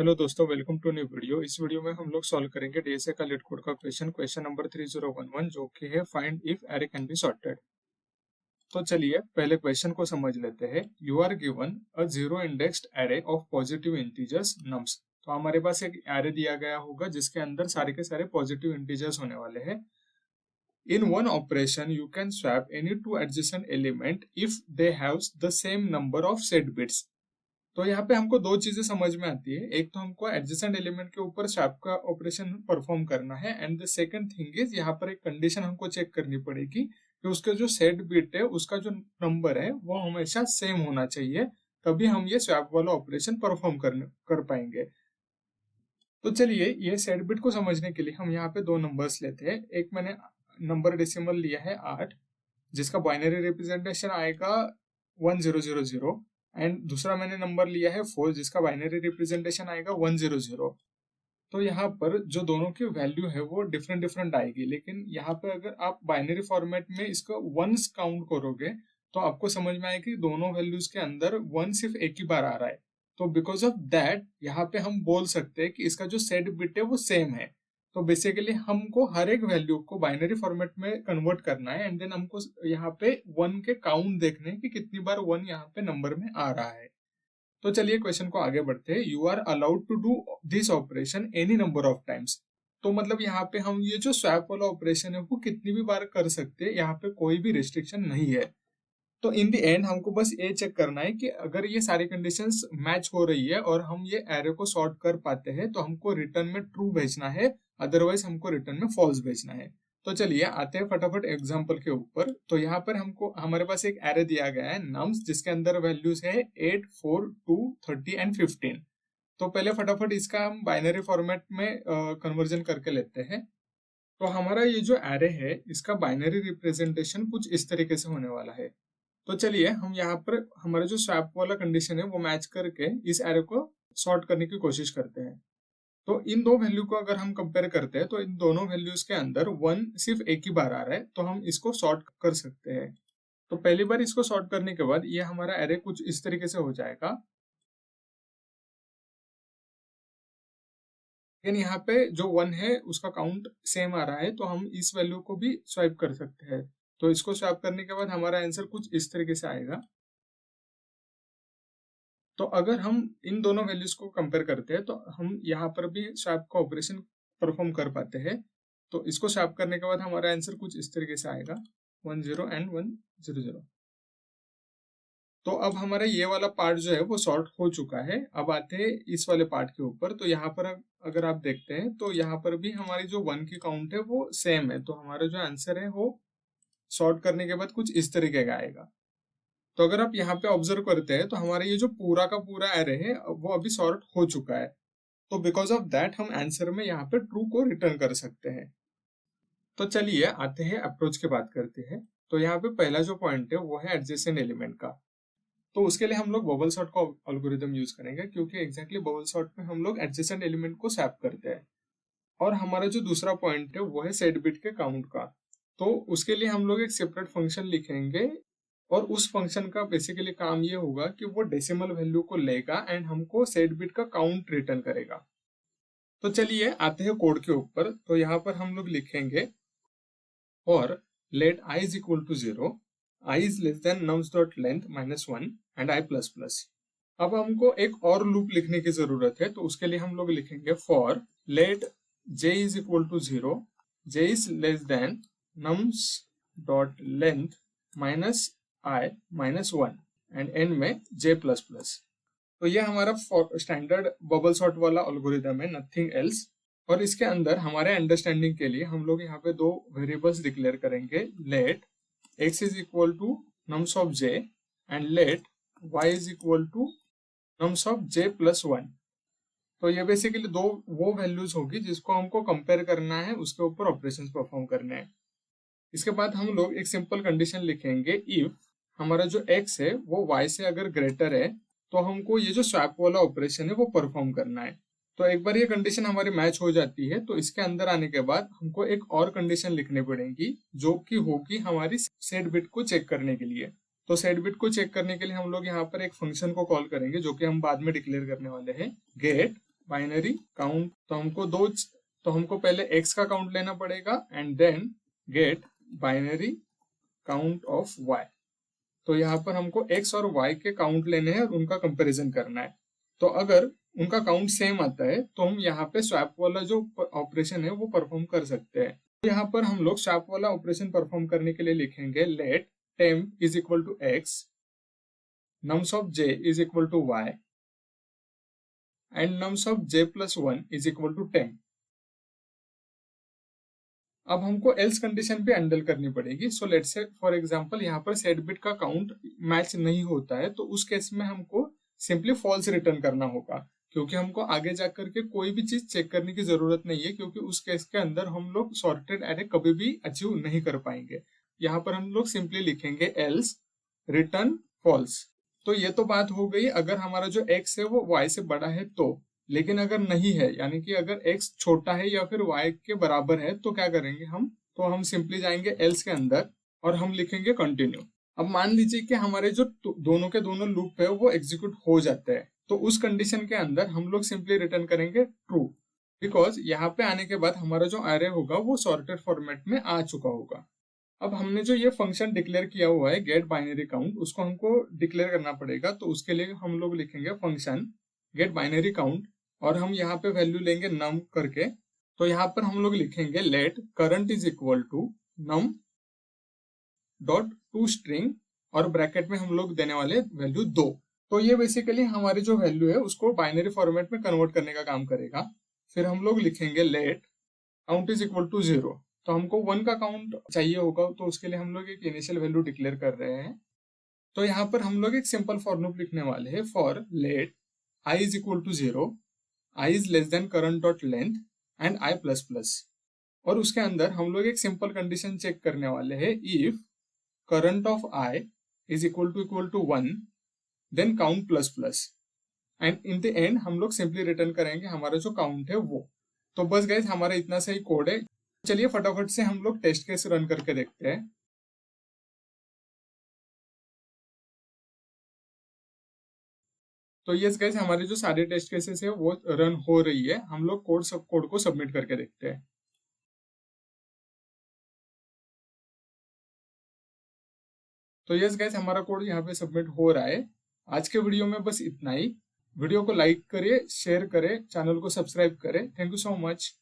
Hello दोस्तों, welcome to new video. इस video में हम लोग सॉल्व करेंगे डीएसए का लीड कोड का क्वेश्चन नंबर 3011, जो कि है find if array can be sorted. तो चलिए पहले क्वेश्चन को समझ लेते हैं। You are given a zero indexed array of positive integers nums. तो हमारे पास एक एरे दिया गया होगा जिसके अंदर सारे के सारे पॉजिटिव इंटीजर्स होने वाले हैं। In one operation, you can swap any two adjacent element if they have the same number of set bits. तो यहाँ पे हमको दो चीजें समझ में आती है। एक तो हमको एडजेसेंट एलिमेंट के ऊपर स्वैप का ऑपरेशन परफॉर्म करना है, and the second thing is यहाँ पर एक कंडीशन हमको चेक करनी पड़ेगी कि उसका जो सेट बिट है उसका जो नंबर है वो हमेशा सेम होना चाहिए, तभी हम ये स्वैप वाला ऑपरेशन परफॉर्म कर पाएंगे। तो चलिए ये सेट बिट को समझने के लिए हम यहाँ पे दो नंबर्स लेते हैं। एक मैंने नंबर डेसिमल लिया है 8, जिसका बाइनरी रिप्रेजेंटेशन आएगा 1000, एंड दूसरा मैंने नंबर लिया है 4, जिसका बाइनरी रिप्रेजेंटेशन आएगा 100। तो यहाँ पर जो दोनों की वैल्यू है वो डिफरेंट आएगी, लेकिन यहाँ पे अगर आप बाइनरी फॉर्मेट में इसका वंस काउंट करोगे तो आपको समझ में आएगा कि दोनों वैल्यूज के अंदर वन सिर्फ एक ही बार आ रहा है। तो बिकॉज ऑफ दैट यहाँ पे हम बोल सकते हैं कि इसका जो सेट बिट है वो सेम है। तो बेसिकली हमको हर एक वैल्यू को बाइनरी फॉर्मेट में कन्वर्ट करना है, एंड देन हमको यहाँ पे वन के काउंट देखने कि कितनी बार वन यहाँ पे नंबर में आ रहा है। तो चलिए क्वेश्चन को आगे बढ़ते हैं। You are allowed to do this operation any number of times. तो मतलब यहाँ पे हम ये जो स्वैप वाला ऑपरेशन है वो कितनी भी बार कर सकते हैं, यहाँ पे कोई भी रिस्ट्रिक्शन नहीं है। तो इन द एंड हमको बस ये चेक करना है कि अगर ये सारी कंडीशंस मैच हो रही है और हम ये एरे को सॉर्ट कर पाते हैं तो हमको रिटर्न में ट्रू भेजना है, अदरवाइज हमको रिटर्न में फॉल्स भेजना है। तो चलिए आते हैं फटाफट एग्जांपल के ऊपर। तो यहाँ पर हमको हमारे पास एक एरे दिया गया है नम्स, जिसके अंदर वैल्यूज है 8, 4, 2, 30 एंड 15। तो पहले फटाफट इसका हम बाइनरी फॉर्मेट में कन्वर्जन करके लेते हैं। तो हमारा ये जो एरे है इसका बाइनरी रिप्रेजेंटेशन कुछ इस तरीके से होने वाला है। तो चलिए हम यहाँ पर हमारा जो स्वैप वाला कंडीशन है वो मैच करके इस एरे को सॉर्ट करने की कोशिश करते हैं। तो इन दो वैल्यू को अगर हम कंपेयर करते हैं तो इन दोनों वैल्यूज के अंदर वन सिर्फ एक ही बार आ रहा है, तो हम इसको सॉर्ट कर सकते हैं। तो पहली बार इसको सॉर्ट करने के बाद ये हमारा एरे कुछ इस तरीके से हो जाएगा। लेकिन यहाँ पे जो वन है उसका काउंट सेम आ रहा है, तो हम इस वैल्यू को भी स्वाइप कर सकते हैं। तो इसको स्वैप करने के बाद हमारा आंसर कुछ इस तरीके से आएगा। तो अगर हम इन दोनों वैल्यूज को कंपेयर करते हैं तो हम यहाँ पर भी स्वैप का ऑपरेशन परफॉर्म कर पाते हैं। तो इसको स्वैप करने के बाद हमारा आंसर कुछ इस तरीके से आएगा 10 एंड 100। तो अब हमारा ये वाला पार्ट जो है वो सॉर्ट हो चुका है। अब आते हैं इस वाले पार्ट के ऊपर। तो यहाँ पर अगर आप देखते हैं तो यहाँ पर भी हमारी जो वन की काउंट है वो सेम है, तो हमारा जो आंसर है वो सॉर्ट करने के बाद कुछ इस तरीके का आएगा। तो अगर आप यहाँ पे ऑब्जर्व करते हैं तो हमारा ये जो पूरा का पूरा एरे है वो अभी सॉर्ट हो चुका है। तो बिकॉज ऑफ दैट हम आंसर में यहाँ पे ट्रू को रिटर्न कर सकते हैं। तो चलिए आते हैं अप्रोच की बात करते हैं। तो यहाँ पे पहला जो पॉइंट है वो है एडजेसेंट एलिमेंट का। तो उसके लिए हम लोग बबल सॉर्ट का एल्गोरिथम यूज करेंगे, क्योंकि एग्जैक्टली बबल सॉर्ट में हम लोग एडजेसेंट एलिमेंट को स्वैप करते हैं। और हमारा जो दूसरा पॉइंट है वो है सेट बिट के काउंट का। तो उसके लिए हम लोग एक सेपरेट फंक्शन लिखेंगे, और उस फंक्शन का बेसिकली काम ये होगा कि वो डेसिमल वैल्यू को लेगा एंड हमको सेट बिट का काउंट रिटर्न करेगा। तो चलिए आते हैं कोड के ऊपर। तो यहाँ पर हम लोग लिखेंगे और let I is equal to 0, I is less than nums dot length minus 1 and I plus plus। अब हमको एक और लूप लिखने की जरूरत है, तो उसके लिए हम लोग लिखेंगे for let j is equal to 0, j is less than nums dot length minus I minus 1 and and में j plus plus। तो ये हमारा स्टैंडर्ड बबल सॉर्ट वाला एल्गोरिथम है, नथिंग एल्स। और इसके अंदर हमारे अंडरस्टैंडिंग के लिए हम लोग यहाँ पे दो वेरिएबल्स डिक्लेयर करेंगे, let x is equal to nums of j and let y is equal to nums of j plus 1। तो ये बेसिकली दो वो वैल्यूज होगी जिसको हमको कंपेयर करना है, उसके ऊपर ऑपरेशंस परफॉर्म करने हैं। इसके बाद हम लोग एक सिंपल कंडीशन लिखेंगे, इफ हमारा जो x है वो y से अगर ग्रेटर है तो हमको ये जो स्वैप वाला ऑपरेशन है वो परफॉर्म करना है। तो एक बार ये कंडीशन हमारी मैच हो जाती है तो इसके अंदर आने के बाद हमको एक और कंडीशन लिखनी पड़ेगी जो कि होगी हमारी सेट बिट को चेक करने के लिए। तो सेट बिट को चेक करने के लिए हम लोग यहाँ पर एक फंक्शन को कॉल करेंगे जो कि हम बाद में डिक्लेयर करने वाले हैं, गेट बाइनरी काउंट, तो हमको पहले x का काउंट लेना पड़ेगा and then get binary count of y। तो यहाँ पर हमको x और y के काउंट लेने हैं और उनका कंपैरिजन करना है। तो अगर उनका काउंट सेम आता है तो हम यहाँ पे स्वैप वाला जो ऑपरेशन है वो परफॉर्म कर सकते हैं। तो यहाँ पर हम लोग स्वैप वाला ऑपरेशन परफॉर्म करने के लिए लिखेंगे let temp is equal to x, nums of j is equal to y and nums of j plus 1 is equal to temp। अब हमको एल्स कंडीशन पे हैंडल करनी पड़ेगी। So let's say for example यहाँ पर सेट बिट का count match नहीं होता है, तो उस केस में हमको सिंपली फॉल्स रिटर्न करना होगा, क्योंकि हमको आगे जाकर के कोई भी चीज चेक करने की जरूरत नहीं है, क्योंकि उस केस के अंदर हम लोग सॉर्टेड एरे कभी भी अचीव नहीं कर पाएंगे। यहाँ पर हम लोग सिंपली लिखेंगे एल्स रिटर्न फॉल्स। तो ये तो बात हो गई अगर हमारा जो x है वो y से बड़ा है तो। लेकिन अगर नहीं है, यानी कि अगर x छोटा है या फिर y के बराबर है, तो क्या करेंगे हम, तो हम सिंपली जाएंगे एल्स के अंदर और हम लिखेंगे कंटिन्यू। अब मान लीजिए कि हमारे जो दोनों के दोनों लूप है वो एग्जीक्यूट हो जाते हैं, तो उस कंडीशन के अंदर हम लोग सिंपली रिटर्न करेंगे ट्रू, बिकॉज यहाँ पे आने के बाद हमारा जो एरे होगा वो सॉर्टेड फॉर्मेट में आ चुका होगा। अब हमने जो ये फंक्शन डिक्लेयर किया हुआ है गेट बाइनरी काउंट, उसको हमको डिक्लेयर करना पड़ेगा। तो उसके लिए हम लोग लिखेंगे फंक्शन गेट बाइनरी काउंट और हम यहाँ पे वैल्यू लेंगे नम करके। तो यहाँ पर हम लोग लिखेंगे let current is equal to num dot to string और ब्रैकेट में हम लोग देने वाले वैल्यू 2। तो ये बेसिकली हमारी जो वैल्यू है उसको बाइनरी फॉर्मेट में कन्वर्ट करने का काम करेगा। फिर हम लोग लिखेंगे let count is equal to 0। तो हमको 1 का काउंट चाहिए होगा, तो उसके लिए हम लोग एक इनिशियल वैल्यू डिक्लेयर कर रहे हैं। तो यहाँ पर हम लोग एक सिंपल फॉर लूप लिखने वाले हैं for let i is equal to 0, i is less than current dot length and i plus plus. और उसके अंदर हम लोग एक सिंपल कंडीशन चेक करने वाले हैं, if current of i is equal to 1 then count plus plus, and in the end हम लोग सिंपली रिटर्न करेंगे हमारा जो काउंट है वो। तो बस गाइस हमारा इतना सही कोड है। चलिए फटाफट से हम लोग टेस्ट केस रन करके देखते हैं। तो यस गाइस हमारे जो सारे टेस्ट केसेस है वो रन हो रही है। हम लोग कोड को सबमिट करके देखते हैं। तो यस गाइस हमारा कोड यहाँ पे सबमिट हो रहा है। आज के वीडियो में बस इतना ही। वीडियो को लाइक करिए, शेयर करें, चैनल को सब्सक्राइब करें। Thank you so much.